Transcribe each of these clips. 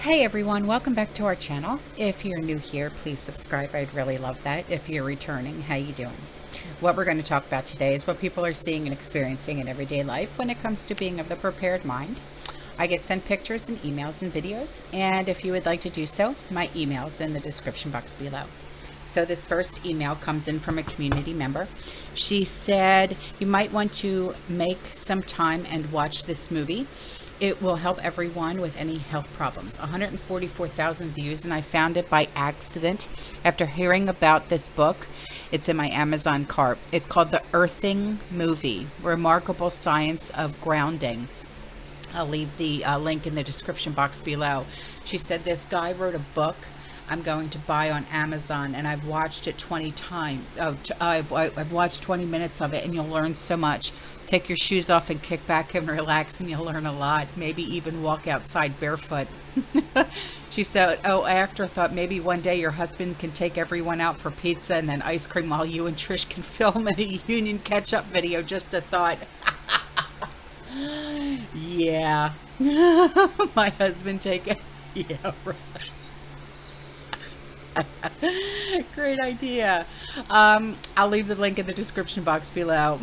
Hey everyone, welcome back to our channel. If you're new here, please subscribe. I'd really love that. If you're returning, how you doing? What we're going to talk about today is what people are seeing and experiencing in everyday life when it comes to being of the prepared mind. I get sent pictures and emails and videos, and if you would like to do so, my email is in the description box below. So this first email comes in from a community member. She said, you might want to make some time and watch this movie. It will help everyone with any health problems. 144,000 views, and I found it by accident after hearing about this book. It's in my Amazon cart. It's called The Earthing Movie, Remarkable Science of Grounding. I'll leave the link in the description box below. She said this guy wrote a book I'm going to buy on Amazon, and I've watched it 20 times. I've watched 20 minutes of it, and you'll learn so much. Take your shoes off and kick back and relax, and you'll learn a lot. Maybe even walk outside barefoot. She said, oh, afterthought, maybe one day your husband can take everyone out for pizza and then ice cream while you and Trish can film a Union catch-up video. Just a thought. Yeah. My husband take it. Yeah, right. Great idea. I'll leave the link in the description box below.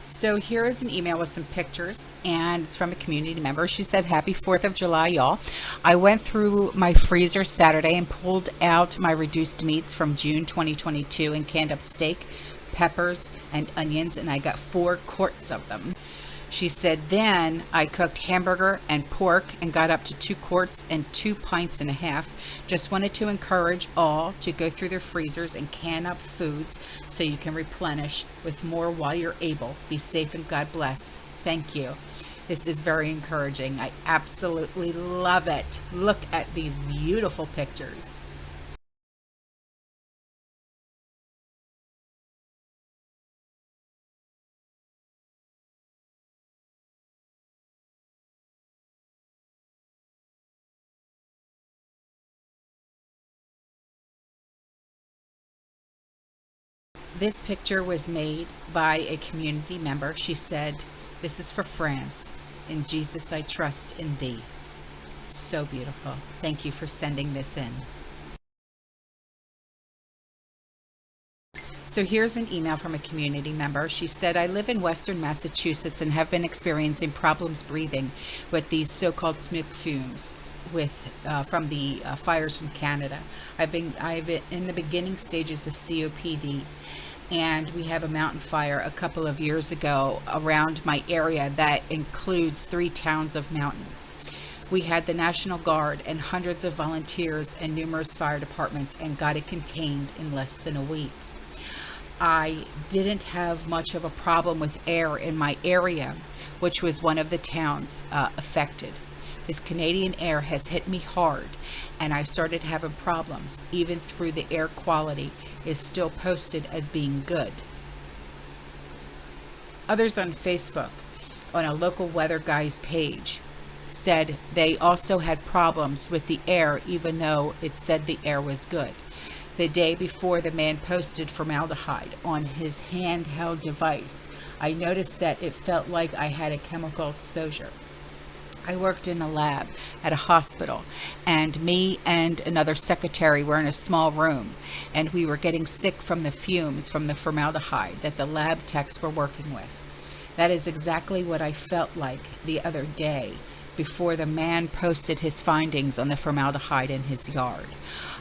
So here is an email with some pictures, and it's from a community member. She said, happy 4th of July, y'all. I went through my freezer Saturday and pulled out my reduced meats from June 2022 and canned up steak, peppers, and onions, and I got 4 quarts of them. She said, then I cooked hamburger and pork and got up to 2 quarts and 2 pints and a half. Just wanted to encourage all to go through their freezers and can up foods so you can replenish with more while you're able. Be safe and God bless. Thank you. This is very encouraging. I absolutely love it. Look at these beautiful pictures. This picture was made by a community member. She said, this is for France. In Jesus I trust in thee. So beautiful. Thank you for sending this in. So here's an email from a community member. She said, I live in Western Massachusetts and have been experiencing problems breathing with these so-called smoke fumes from the fires from Canada. I've been in the beginning stages of COPD, and we have a mountain fire a couple of years ago around my area that includes 3 towns of mountains. We had the National Guard and hundreds of volunteers and numerous fire departments and got it contained in less than a week. I didn't have much of a problem with air in my area, which was one of the towns affected. This Canadian air has hit me hard, and I started having problems, even through the air quality is still posted as being good. Others on Facebook, on a local weather guy's page, said they also had problems with the air, even though it said the air was good. The day before, the man posted formaldehyde on his handheld device. I noticed that it felt like I had a chemical exposure. I worked in a lab at a hospital, and me and another secretary were in a small room, and we were getting sick from the fumes from the formaldehyde that the lab techs were working with. That is exactly what I felt like the other day before the man posted his findings on the formaldehyde in his yard.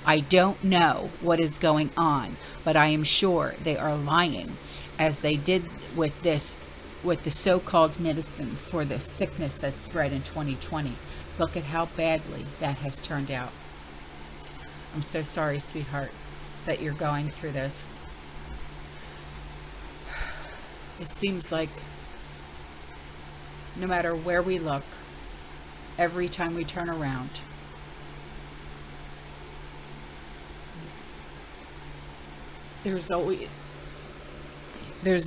I don't know what is going on, but I am sure they are lying, as they did with the so-called medicine for the sickness that spread in 2020. Look at how badly that has turned out. I'm so sorry, sweetheart, that you're going through this. It seems like no matter where we look, every time we turn around, there's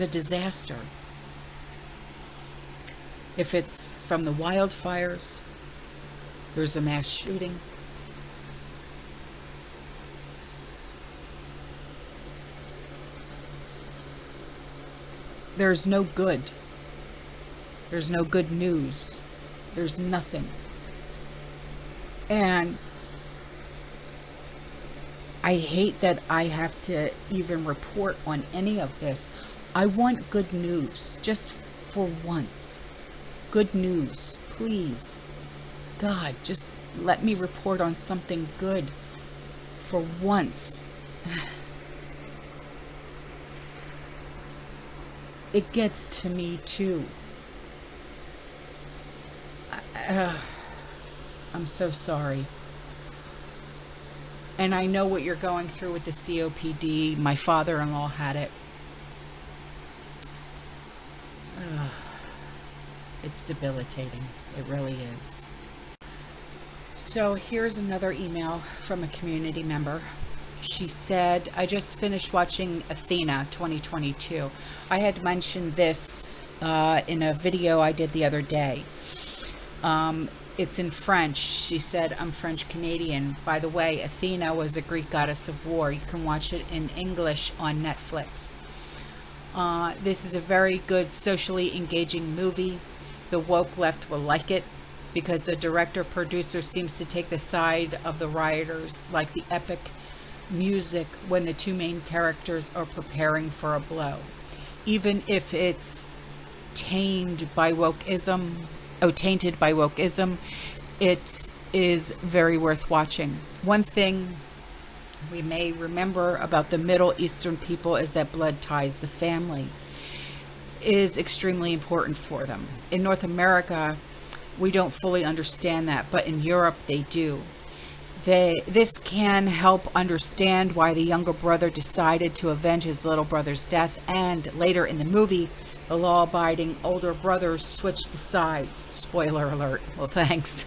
a disaster. If it's from the wildfires, there's a mass shooting. There's no good. There's no good news. There's nothing. And I hate that I have to even report on any of this. I want good news, just for once. Good news, please. God, just let me report on something good for once. It gets to me too. I'm so sorry. And I know what you're going through with the COPD. My father-in-law had it. It's debilitating. It really is. So here's another email from a community member. She said, I just finished watching Athena 2022. I had mentioned this in a video I did the other day. It's in French. She said, I'm French Canadian. By the way, Athena was a Greek goddess of war. You can watch it in English on Netflix. This is a very good socially engaging movie. The woke left will like it because the director-producer seems to take the side of the rioters, like the epic music when the two main characters are preparing for a blow. Even if it's tainted by wokeism, it is very worth watching. One thing we may remember about the Middle Eastern people is that blood ties the family is extremely important for them. In North America, we don't fully understand that, but in Europe they do. This can help understand why the younger brother decided to avenge his little brother's death, and later in the movie, the law-abiding older brother switched the sides. Spoiler alert. Well, thanks.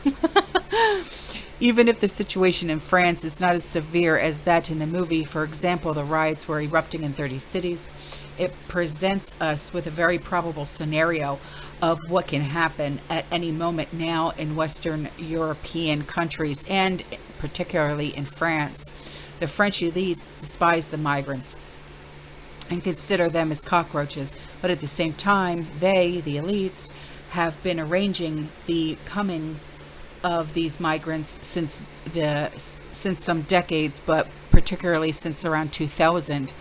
Even if the situation in France is not as severe as that in the movie, for example, the riots were erupting in 30 cities, it presents us with a very probable scenario of what can happen at any moment now in Western European countries, and particularly in France. The French elites despise the migrants and consider them as cockroaches, but at the same time, they, the elites, have been arranging the coming of these migrants since some decades, but particularly since around 2000.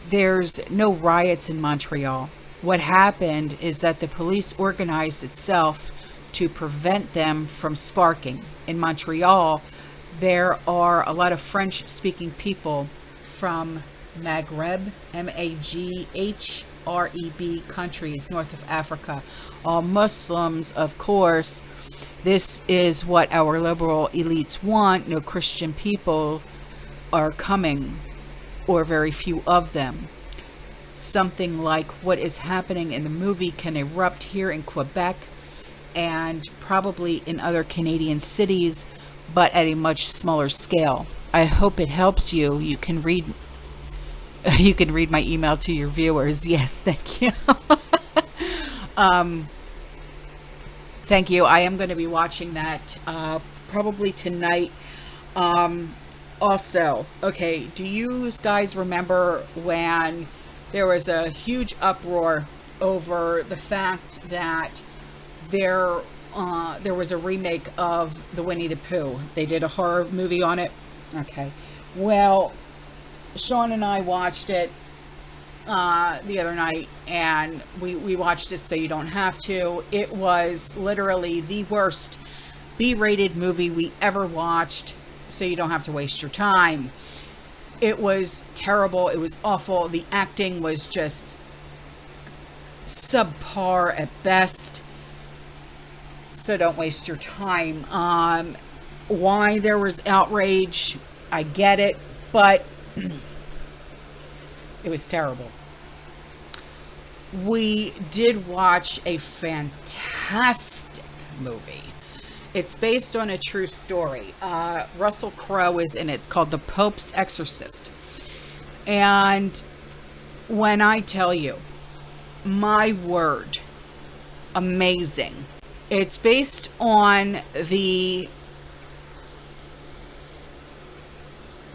There's no riots in Montreal. What happened is that the police organized itself to prevent them from sparking. In Montreal, there are a lot of French-speaking people from Maghreb, M-A-G-H-R-E-B countries north of Africa. All Muslims, of course. This is what our liberal elites want. No Christian people are coming, or very few of them. Something like what is happening in the movie can erupt here in Quebec and probably in other Canadian cities, but at a much smaller scale. I hope it helps you. You can read my email to your viewers. Yes, thank you. Thank you. I am going to be watching that probably tonight. Also, okay, do you guys remember when there was a huge uproar over the fact that there was a remake of the Winnie the Pooh? They did a horror movie on it. Okay. Well, Sean and I watched it the other night, and we watched it so you don't have to. It was literally the worst B-rated movie we ever watched, so you don't have to waste your time. It was terrible. It was awful. The acting was just subpar at best, so don't waste your time. Why there was outrage, I get it, but it was terrible. We did watch a fantastic movie. It's based on a true story. Russell Crowe is in it. It's called The Pope's Exorcist. And when I tell you, my word, amazing. It's based on the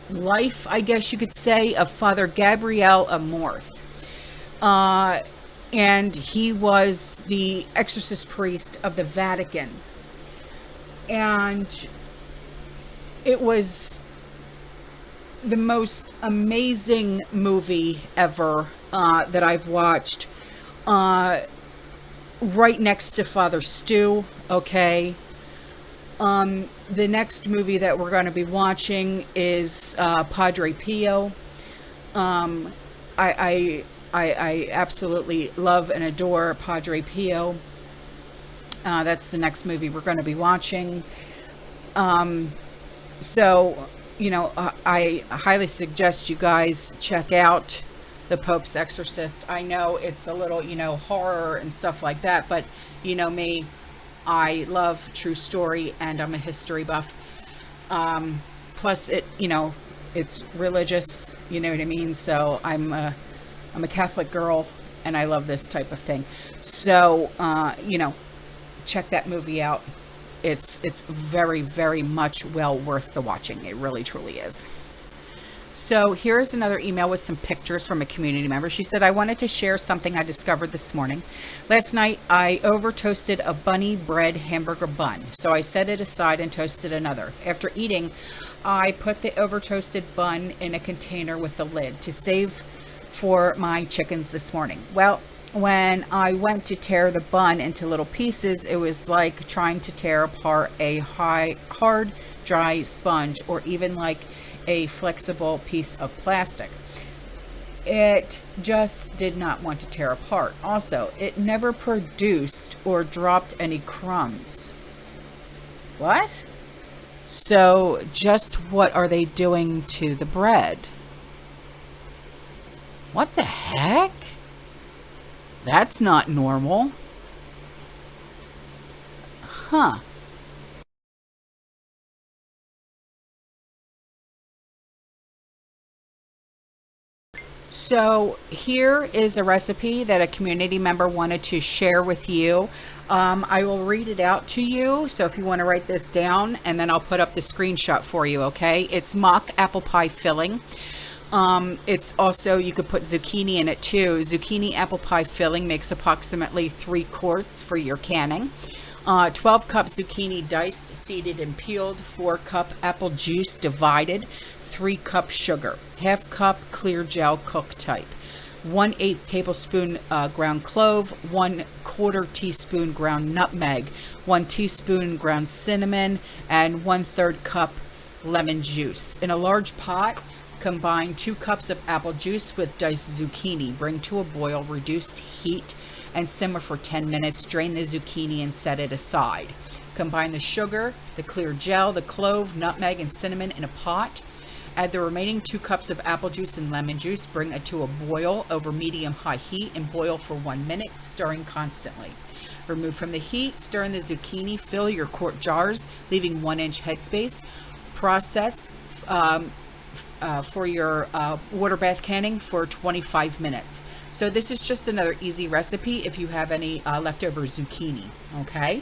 life, I guess you could say, of Father Gabriel Amorth. And he was the exorcist priest of the Vatican. And It was the most amazing movie ever that I've watched. Right next to Father Stu, okay? The next movie that we're going to be watching is Padre Pio. I absolutely love and adore Padre Pio. That's the next movie we're going to be watching. So, you know, I highly suggest you guys check out The Pope's Exorcist. I know it's a little, you know, horror and stuff like that, but you know me, I love true story and I'm a history buff. Plus it, you know, it's religious, you know what I mean? So I'm a Catholic girl and I love this type of thing. So, you know, check that movie out. It's very, very much well worth the watching. It really, truly is. So here's another email with some pictures from a community member. She said, I wanted to share something I discovered this morning. Last night, I over toasted a bunny bread hamburger bun. So I set it aside and toasted another. After eating, I put the over toasted bun in a container with the lid to save for my chickens this morning. Well, when I went to tear the bun into little pieces, it was like trying to tear apart a hard, dry sponge, or even like a flexible piece of plastic. It just did not want to tear apart. Also, it never produced or dropped any crumbs. What? So, just what are they doing to the bread? What the heck? That's not normal. Huh. So here is a recipe that a community member wanted to share with you. I will read it out to you. So if you want to write this down, and then I'll put up the screenshot for you, okay? It's mock apple pie filling. It's also, you could put zucchini in it too. Zucchini apple pie filling makes approximately 3 quarts for your canning. 12 cup zucchini diced, seeded, and peeled. 4 cup apple juice divided. 3 cup sugar. Half cup clear gel cook type. 1/8 tablespoon ground clove. 1/4 teaspoon ground nutmeg. 1 teaspoon ground cinnamon, and 1/3 cup lemon juice. In a large pot, combine 2 cups of apple juice with diced zucchini. Bring to a boil, reduced heat, and simmer for 10 minutes. Drain the zucchini and set it aside. Combine the sugar, the clear gel, the clove, nutmeg, and cinnamon in a pot. Add the remaining 2 cups of apple juice and lemon juice. Bring it to a boil over medium-high heat and boil for 1 minute, stirring constantly. Remove from the heat, stir in the zucchini, fill your quart jars, leaving 1-inch headspace. Process for your water bath canning for 25 minutes. So this is just another easy recipe if you have any leftover zucchini, okay?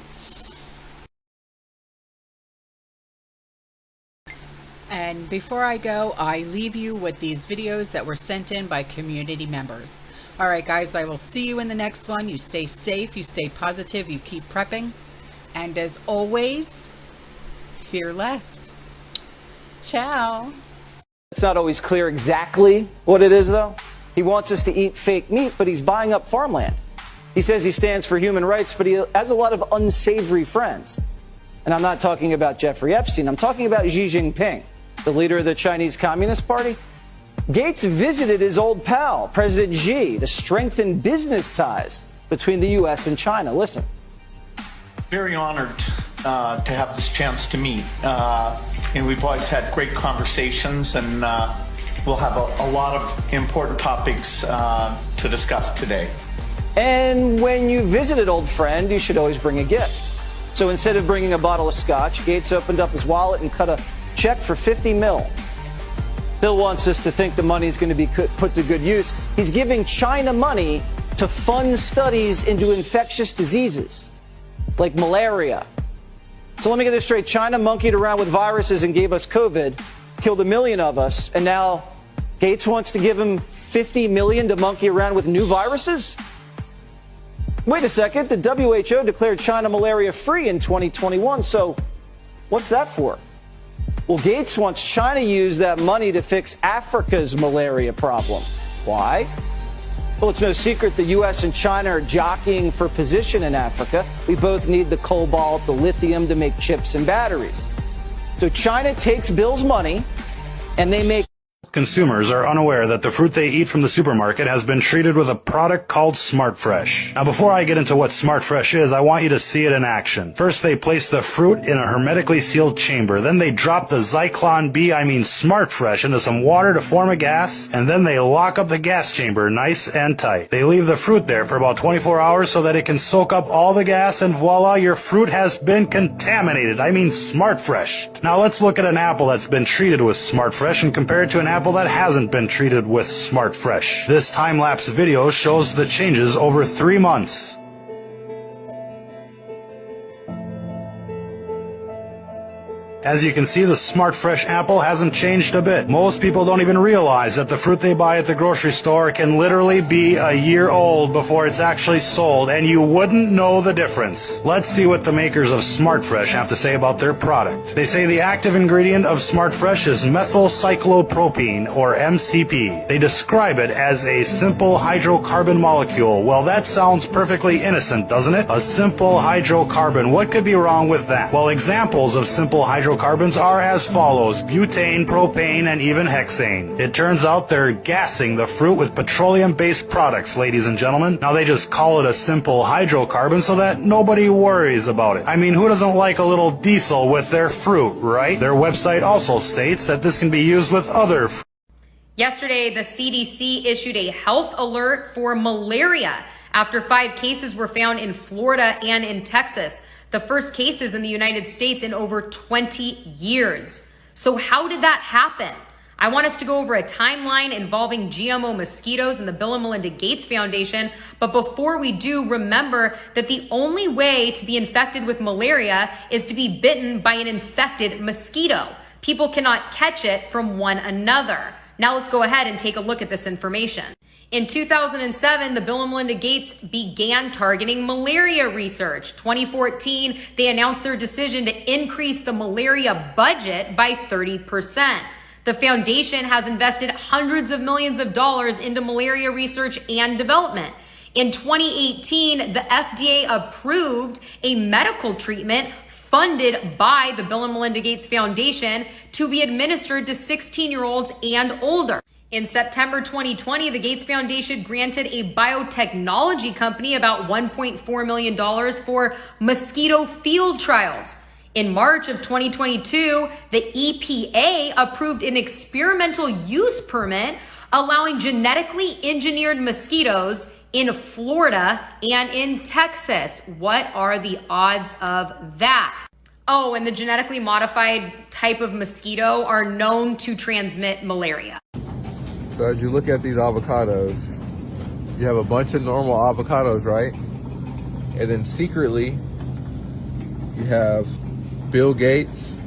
And before I go, I leave you with these videos that were sent in by community members. All right, guys, I will see you in the next one. You stay safe, you stay positive, you keep prepping. And as always, fear less. Ciao. It's not always clear exactly what it is, though. He wants us to eat fake meat, but he's buying up farmland. He says he stands for human rights, but he has a lot of unsavory friends. And I'm not talking about Jeffrey Epstein. I'm talking about Xi Jinping, the leader of the Chinese Communist Party. Gates visited his old pal, President Xi, to strengthen business ties between the U.S. and China. Listen. Very honored to have this chance to meet. And we've always had great conversations, and we'll have a lot of important topics to discuss today. And when you visit an old friend, you should always bring a gift. So instead of bringing a bottle of scotch, Gates opened up his wallet and cut a check for 50 mil. Bill wants us to think the money is going to be put to good use. He's giving China money to fund studies into infectious diseases like malaria. So let me get this straight. China monkeyed around with viruses and gave us COVID, killed 1 million of us, and now Gates wants to give him 50 million to monkey around with new viruses? Wait a second. The WHO declared China malaria free in 2021. So what's that for? Well, Gates wants China to use that money to fix Africa's malaria problem. Why? Well, it's no secret the U.S. and China are jockeying for position in Africa. We both need the cobalt, the lithium to make chips and batteries. So China takes Bill's money and they make Consumers are unaware that the fruit they eat from the supermarket has been treated with a product called Smart Fresh. Now, before I get into what Smart Fresh is, I want you to see it in action. First, they place the fruit in a hermetically sealed chamber. Then they drop the Zyklon B, Smart Fresh, into some water to form a gas. And then they lock up the gas chamber nice and tight. They leave the fruit there for about 24 hours so that it can soak up all the gas, and voila, your fruit has been contaminated. Smart Fresh. Now, let's look at an apple that's been treated with Smart Fresh and compare it to an apple that hasn't been treated with Smart Fresh. This time-lapse video shows the changes over 3 months. As you can see, the Smart Fresh apple hasn't changed a bit. Most people don't even realize that the fruit they buy at the grocery store can literally be a year old before it's actually sold, and you wouldn't know the difference. Let's see what the makers of Smart Fresh have to say about their product. They say the active ingredient of Smart Fresh is methyl cyclopropene, or MCP. They describe it as a simple hydrocarbon molecule. Well, that sounds perfectly innocent, doesn't it? A simple hydrocarbon. What could be wrong with that? Well, examples of simple hydrocarbons are as follows: butane, propane, and even hexane. It turns out they're gassing the fruit with petroleum-based products, ladies and gentlemen. Now, they just call it a simple hydrocarbon so that nobody worries about it. Who doesn't like a little diesel with their fruit, right? Their website also states that this can be used with other fruit. Yesterday, the CDC issued a health alert for malaria after 5 cases were found in Florida and in Texas. The first cases in the United States in over 20 years. So how did that happen? I want us to go over a timeline involving GMO mosquitoes and the Bill and Melinda Gates Foundation. But before we do, remember that the only way to be infected with malaria is to be bitten by an infected mosquito. People cannot catch it from one another. Now let's go ahead and take a look at this information. In 2007, the Bill and Melinda Gates began targeting malaria research. 2014, they announced their decision to increase the malaria budget by 30%. The foundation has invested hundreds of millions of dollars into malaria research and development. In 2018, the FDA approved a medical treatment funded by the Bill and Melinda Gates Foundation to be administered to 16-year-olds and older. In September 2020, the Gates Foundation granted a biotechnology company about $1.4 million for mosquito field trials. In March of 2022, the EPA approved an experimental use permit allowing genetically engineered mosquitoes in Florida and in Texas. What are the odds of that? Oh, and the genetically modified type of mosquito are known to transmit malaria. So as you look at these avocados, you have a bunch of normal avocados, right? And then secretly, you have Bill Gates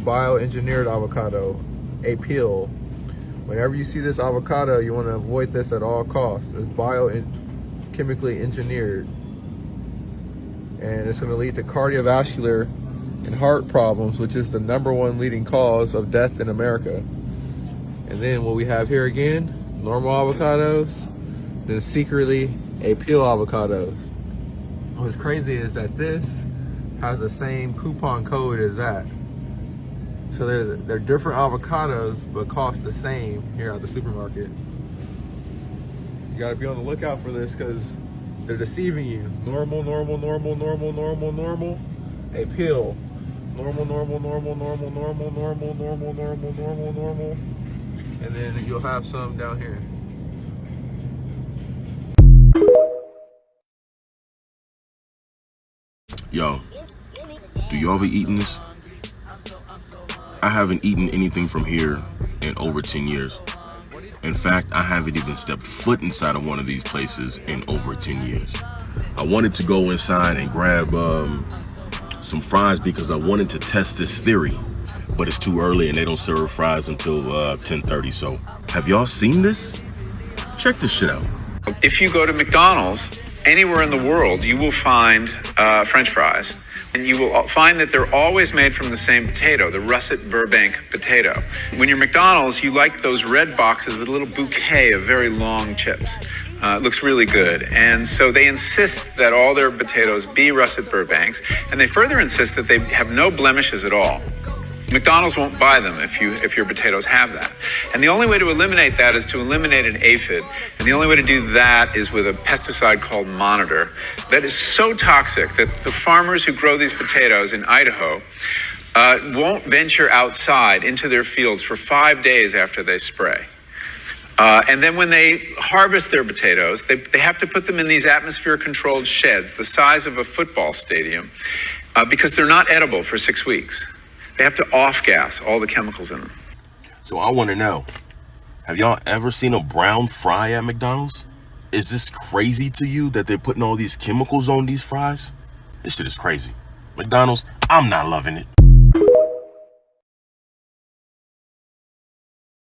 bioengineered avocado, a peel. Whenever you see this avocado, you want to avoid this at all costs. It's biochemically engineered. And it's going to lead to cardiovascular and heart problems, which is the #1 leading cause of death in America. And then what we have here again, normal avocados, then secretly a peel avocados. What's crazy is that this has the same coupon code as that. So they're different avocados, but cost the same here at the supermarket. You gotta be on the lookout for this because they're deceiving you. Normal, normal, normal, normal, normal, normal, a peel. Normal, normal, normal, normal, normal, normal, normal, normal, normal, normal. And then you'll have some down here. Yo, do y'all be eating this? I haven't eaten anything from here in over 10 years. In fact, I haven't even stepped foot inside of one of these places in over 10 years. I wanted to go inside and grab some fries because I wanted to test this theory. But it's too early and they don't serve fries until 10:30. So have y'all seen this? Check this shit out. If you go to McDonald's anywhere in the world, you will find French fries And you will find that they're always made from the same potato, the russet Burbank potato. When you're McDonald's, you like those red boxes with a little bouquet of very long chips. It looks really good. And so they insist that all their potatoes be russet Burbanks, and they further insist that they have no blemishes at all. McDonald's won't buy them if your potatoes have that. And the only way to eliminate that is to eliminate an aphid. And the only way to do that is with a pesticide called Monitor that is so toxic that the farmers who grow these potatoes in Idaho won't venture outside into their fields for 5 days after they spray. And then when they harvest their potatoes, they have to put them in these atmosphere-controlled sheds the size of a football stadium because they're not edible for 6 weeks. They have to off-gas all the chemicals in them. So I want to know, have y'all ever seen a brown fry at McDonald's? Is this crazy to you that they're putting all these chemicals on these fries? This shit is crazy. McDonald's, I'm not loving it.